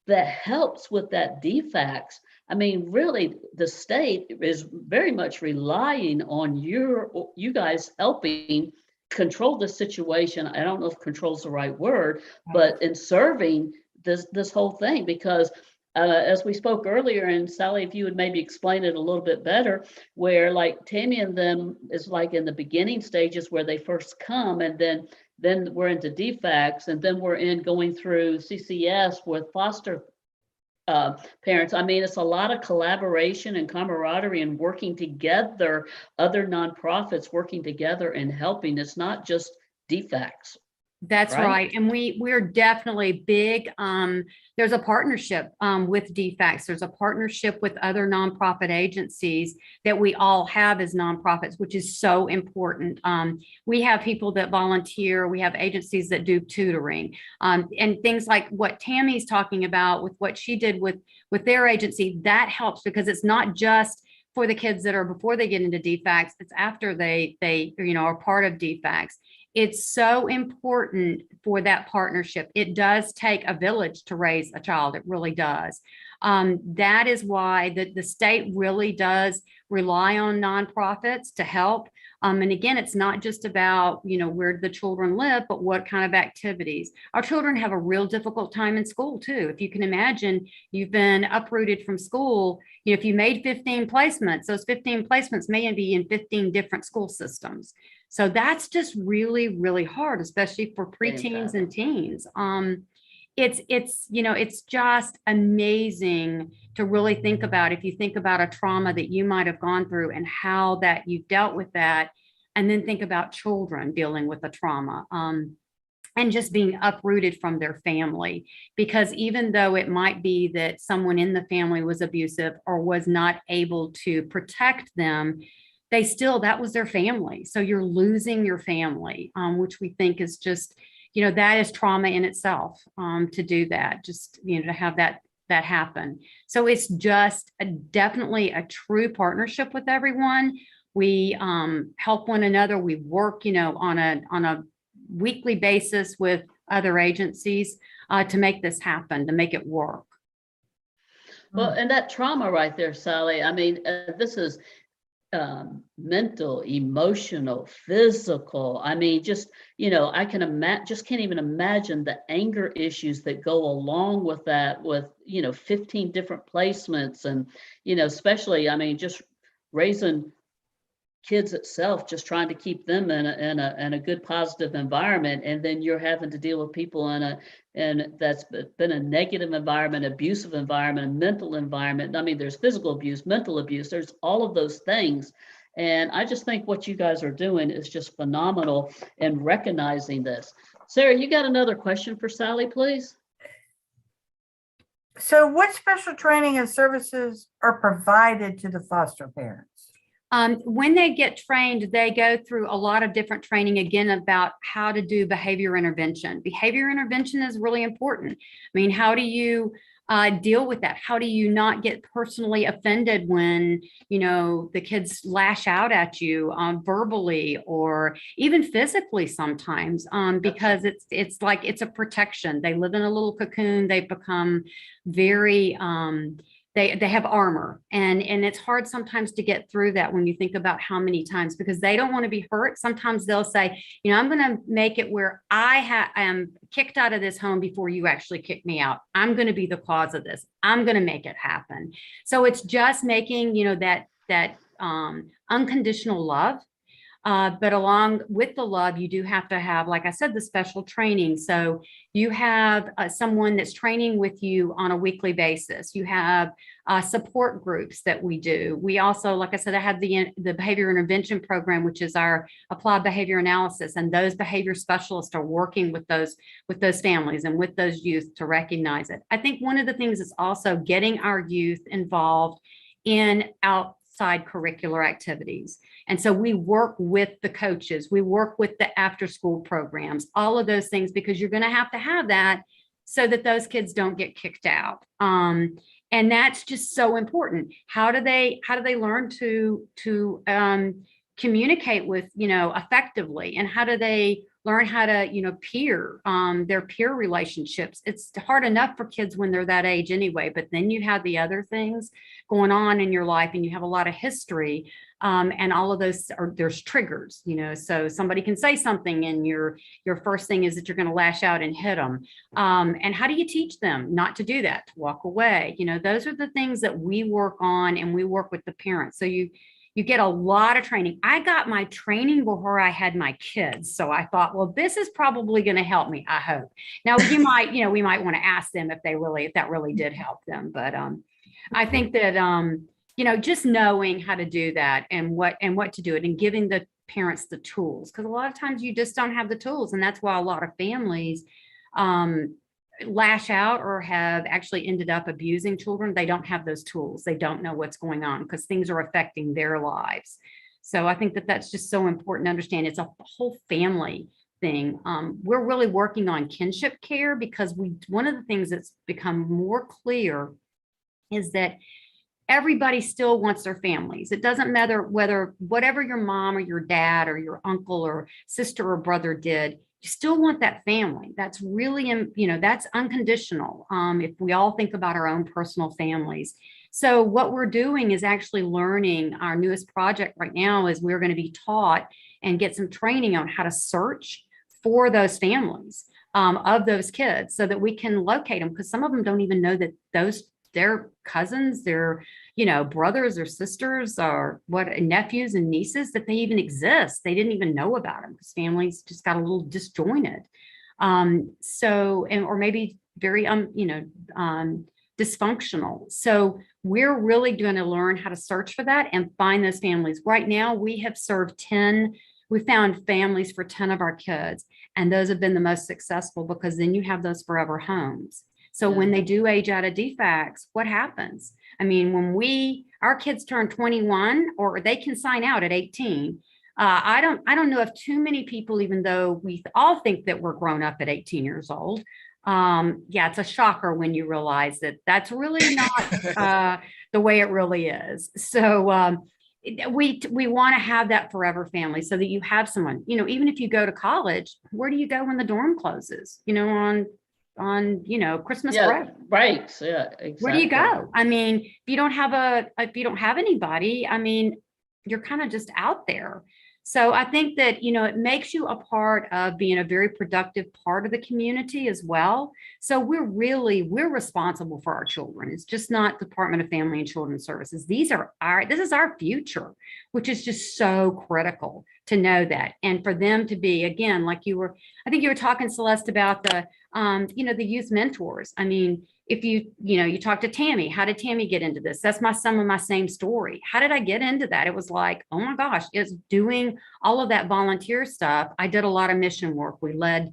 that helps with that DFACS. I mean, really, the state is very much relying on you guys helping control the situation. I don't know if control is the right word, but in serving this whole thing, because as we spoke earlier, and Sally, if you would maybe explain it a little bit better, where like Tammy and them is like in the beginning stages where they first come, and then we're into DFACS, and then we're in going through CCS with foster parents. I mean, it's a lot of collaboration and camaraderie and working together, other nonprofits working together and helping. It's not just DFACS. That's right. And we're definitely big. There's a partnership with DFACS. There's a partnership with other nonprofit agencies that we all have as nonprofits, which is so important. We have people that volunteer. We have agencies that do tutoring and things like what Tammy's talking about with what she did with their agency. That helps because it's not just for the kids that are before they get into DFACS. It's after they are part of DFACS. It's so important for that partnership. It does take a village to raise a child. It really does. That is why the state really does rely on nonprofits to help. And again, it's not just about, where the children live, but what kind of activities. Our children have a real difficult time in school too. If you can imagine, you've been uprooted from school. If you made 15 placements, those 15 placements may be in 15 different school systems. So that's just really, really hard, especially for preteens and teens. It's just amazing to really think about. If you think about a trauma that you might have gone through and how that you've dealt with that, and then think about children dealing with a trauma and just being uprooted from their family. Because even though it might be that someone in the family was abusive or was not able to protect them, that was their family. So you're losing your family, which we think is just, that is trauma in itself, to do that, just, to have that happen. So it's just definitely a true partnership with everyone. We help one another. We work, on a weekly basis with other agencies to make this happen, to make it work. Well, and that trauma right there, Sally, I mean, this is mental, emotional, physical. I mean, just, I can just can't even imagine the anger issues that go along with that, with, 15 different placements and, especially, I mean, just raising kids itself, just trying to keep them in a good positive environment, and then you're having to deal with people and that's been a negative environment, abusive environment, mental environment. I mean, there's physical abuse, mental abuse, there's all of those things. And I just think what you guys are doing is just phenomenal in recognizing this. Sarah, you got another question for Sally, please? So what special training and services are provided to the foster parents? When they get trained, they go through a lot of different training, again, about how to do behavior intervention. Behavior intervention is really important. I mean, how do you deal with that? How do you not get personally offended when, the kids lash out at you verbally or even physically sometimes, because it's like it's a protection. They live in a little cocoon. They become very they have armor, and it's hard sometimes to get through that when you think about how many times, because they don't want to be hurt. Sometimes they'll say, I'm going to make it where I am kicked out of this home before you actually kick me out. I'm going to be the cause of this. I'm going to make it happen. So it's just making, that unconditional love. But along with the love, you do have to have, like I said, the special training. So you have someone that's training with you on a weekly basis. You have support groups that we do. We also, like I said, I have the behavior intervention program, which is our applied behavior analysis. And those behavior specialists are working with those families and with those youth to recognize it. I think one of the things is also getting our youth involved in outside curricular activities. And so we work with the coaches, we work with the after school programs, all of those things, because you're going to have that so that those kids don't get kicked out. And that's just so important. How do they learn to communicate with, effectively? And how do they learn how to, their peer relationships? It's hard enough for kids when they're that age anyway, but then you have the other things going on in your life and you have a lot of history. And all of those there's triggers, so somebody can say something and your first thing is that you're going to lash out and hit them. And how do you teach them not to do that, to walk away? Those are the things that we work on, and we work with the parents. So you get a lot of training. I got my training before I had my kids. So I thought, well, this is probably going to help me, I hope. Now we might want to ask them if that really did help them. But I think that, just knowing how to do that and what to do it, and giving the parents the tools, because a lot of times you just don't have the tools. And that's why a lot of families lash out or have actually ended up abusing children. They don't have those tools. They don't know what's going on because things are affecting their lives. So I think that that's just so important to understand. It's a whole family thing. We're really working on kinship care, because one of the things that's become more clear is that everybody still wants their families. It doesn't matter whatever your mom or your dad or your uncle or sister or brother did, you still want that family. That's really, that's unconditional. If we all think about our own personal families. So what we're doing is actually learning. Our newest project right now is we're going to be taught and get some training on how to search for those families of those kids, so that we can locate them, because some of them don't even know that their cousins, their, brothers or sisters, or nephews and nieces, that they even exist. They didn't even know about them because families just got a little disjointed. Or maybe very, dysfunctional. So we're really going to learn how to search for that and find those families. Right now, we have we found families for 10 of our kids, and those have been the most successful, because then you have those forever homes. So when they do age out of DFACS, what happens? I mean, when our kids turn 21, or they can sign out at 18. I don't know of too many people, even though we all think that we're grown up at 18 years old. It's a shocker when you realize that that's really not the way it really is. So we want to have that forever family, so that you have someone, even if you go to college, where do you go when the dorm closes? On Christmas break. Breaks. Yeah, exactly. Where do you go? I mean, if you don't have anybody, I mean, you're kind of just out there. So I think that, it makes you a part of being a very productive part of the community as well. So we're responsible for our children. It's just not Department of Family and Children's Services. This is our future, which is just so critical to know that. And for them to be, again, I think you were talking, Celeste, about the youth mentors. I mean, if you talk to Tammy, how did Tammy get into this? That's some of my same story. How did I get into that? It was like, oh my gosh, it's doing all of that volunteer stuff. I did a lot of mission work. We led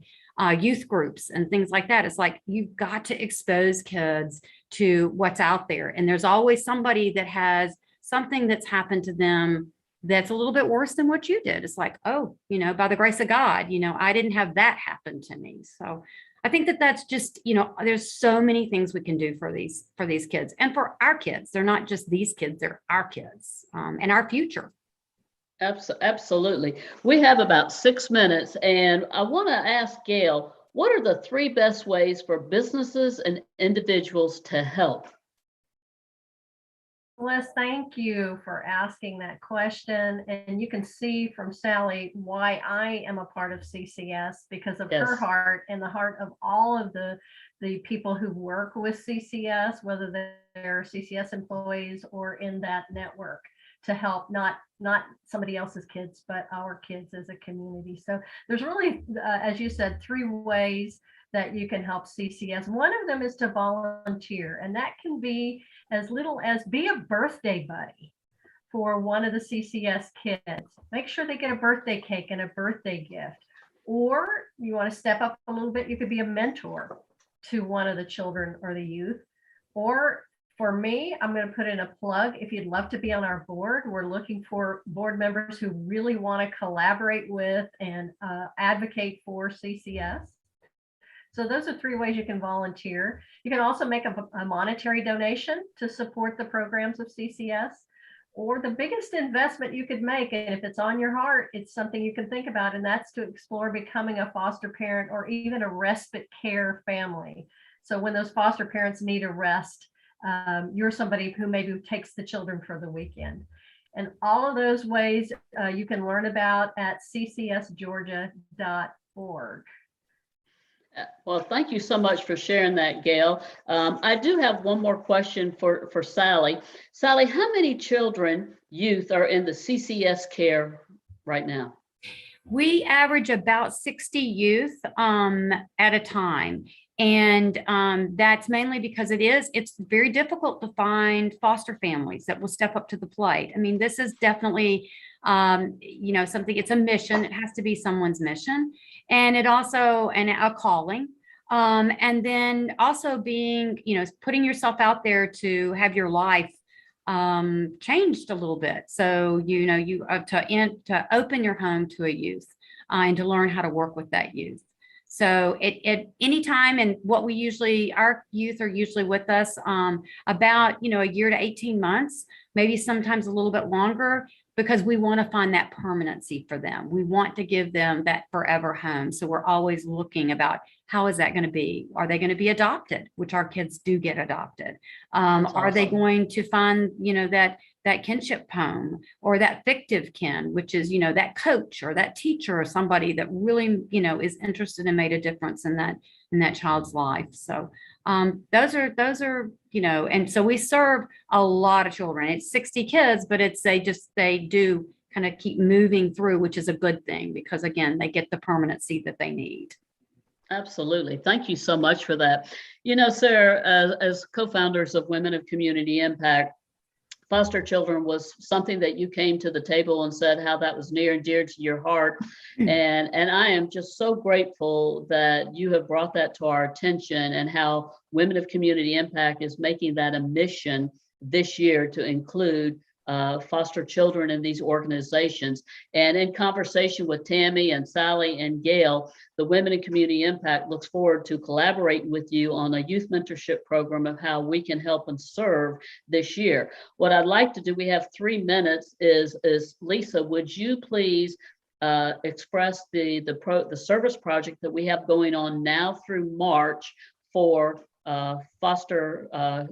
youth groups and things like that. It's like, you've got to expose kids to what's out there. And there's always somebody that has something that's happened to them that's a little bit worse than what you did. It's like, oh, by the grace of God, I didn't have that happen to me. So I think that that's just, there's so many things we can do for these kids and for our kids. They're not just these kids, they're our kids and our future. Absolutely. We have about 6 minutes, and I want to ask Gayle, what are the 3 best ways for businesses and individuals to help? Les, thank you for asking that question. And you can see from Sally why I am a part of CCS, because of her Yes. heart and the heart of all of the people who work with CCS, whether they're CCS employees or in that network, to help not somebody else's kids, but our kids as a community. So there's really, as you said, 3 ways that you can help CCS. One of them is to volunteer, and that can be as little as be a birthday buddy for one of the CCS kids. Make sure they get a birthday cake and a birthday gift. Or you want to step up a little bit, you could be a mentor to one of the children or the youth. Or for me, I'm going to put in a plug. If you'd love to be on our board, we're looking for board members who really want to collaborate with and advocate for CCS. So those are 3 ways you can volunteer. You can also make a monetary donation to support the programs of CCS. Or the biggest investment you could make, and if it's on your heart, it's something you can think about, and that's to explore becoming a foster parent or even a respite care family. So when those foster parents need a rest, you're somebody who maybe takes the children for the weekend. And all of those ways you can learn about at ccsgeorgia.org. Well, thank you so much for sharing that, Gayle. I do have one more question for Sally. Sally, how many children, youth are in the CCS care right now? We average about 60 youth at a time. And that's mainly because it's very difficult to find foster families that will step up to the plate. I mean, this is definitely, something, it's a mission. It has to be someone's mission. And it also, and a calling. And then also being, putting yourself out there to have your life changed a little bit. So, to open your home to a youth and to learn how to work with that youth. So at any time, and what our youth are usually with us about, a year to 18 months, maybe sometimes a little bit longer, because we want to find that permanency for them. We want to give them that forever home. So we're always looking about, how is that going to be? Are they going to be adopted, which our kids do get adopted? Are they going to find, that kinship home, or that fictive kin, which is, that coach or that teacher or somebody that really, is interested and made a difference in that child's life. So those are, and so we serve a lot of children. It's 60 kids, but they do kind of keep moving through, which is a good thing, because again, they get the permanency that they need. Absolutely. Thank you so much for that. Sarah, as co-founders of Women of Community Impact, foster children was something that you came to the table and said how that was near and dear to your heart. And I am just so grateful that you have brought that to our attention, and how Women of Community Impact is making that a mission this year to include foster children in these organizations. And in conversation with Tami and Sally and Gayle, the Women in Community Impact looks forward to collaborating with you on a youth mentorship program of how we can help and serve this year. What I'd like to do, we have 3 minutes, is Lisa, would you please express the service project that we have going on now through March for Foster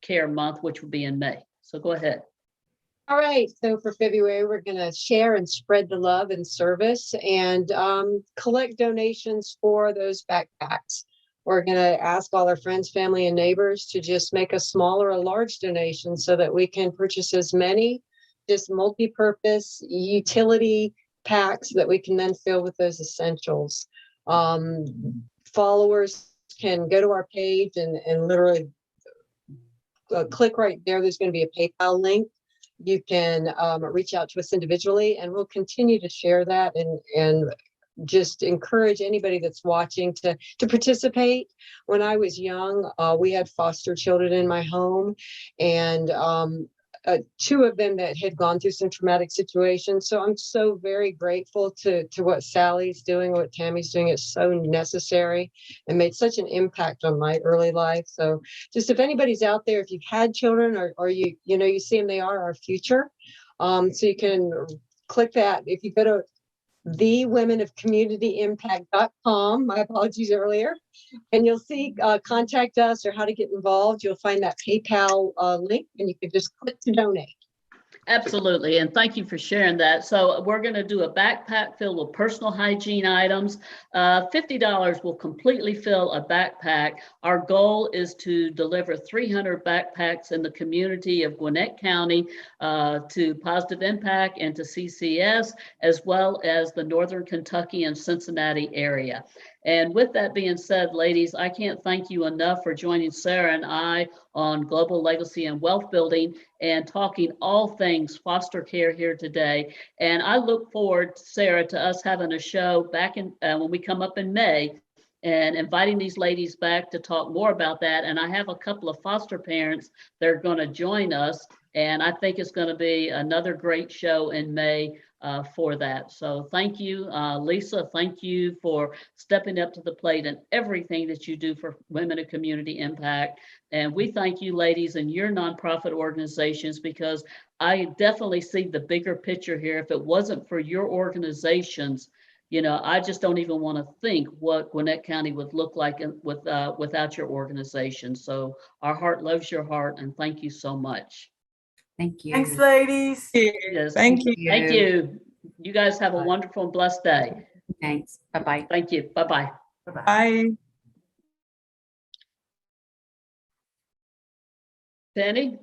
Care Month, which will be in May. So go ahead. All right. So for February, we're going to share and spread the love and service, and collect donations for those backpacks. We're going to ask all our friends, family, and neighbors to just make a small or a large donation so that we can purchase as many just multi-purpose utility packs that we can then fill with those essentials. Followers can go to our page and literally click right there. There's going to be a PayPal link. You can reach out to us individually, and we'll continue to share that and just encourage anybody that's watching to participate. When I was young, we had foster children in my home, and 2 of them that had gone through some traumatic situations. So I'm so very grateful to what Sally's doing, what Tammy's doing. It's so necessary and made such an impact on my early life. So just if anybody's out there, if you've had children or you see them, they are our future. So you can click that. If you go to thewomenofcommunityimpact.com. My apologies earlier. And you'll see contact us or how to get involved. You'll find that PayPal link and you can just click to donate. Absolutely, and thank you for sharing that. So we're going to do a backpack filled with personal hygiene items. $50 will completely fill a backpack. Our goal is to deliver 300 backpacks in the community of Gwinnett County to Positive Impact and to CCS, as well as the Northern Kentucky and Cincinnati area. And with that being said, ladies, I can't thank you enough for joining Sara and I on Global Legacy and Wealth Building and talking all things foster care here today. And I look forward, Sara, to us having a show back in when we come up in May and inviting these ladies back to talk more about that. And I have a couple of foster parents that are going to join us. And I think it's going to be another great show in May for that. So thank you, Lisa. Thank you for stepping up to the plate and everything that you do for women of community impact. And we thank you, ladies, and your nonprofit organizations, because I definitely see the bigger picture here. If it wasn't for your organizations, you know, I just don't even want to think what Gwinnett County would look like without your organization. So our heart loves your heart, and thank you so much. Thank you. Thanks, ladies. Yes. Thank you. Thank you. You guys have a wonderful and blessed day. Thanks. Bye-bye. Thank you. Bye-bye. Bye-bye. Bye. Penny?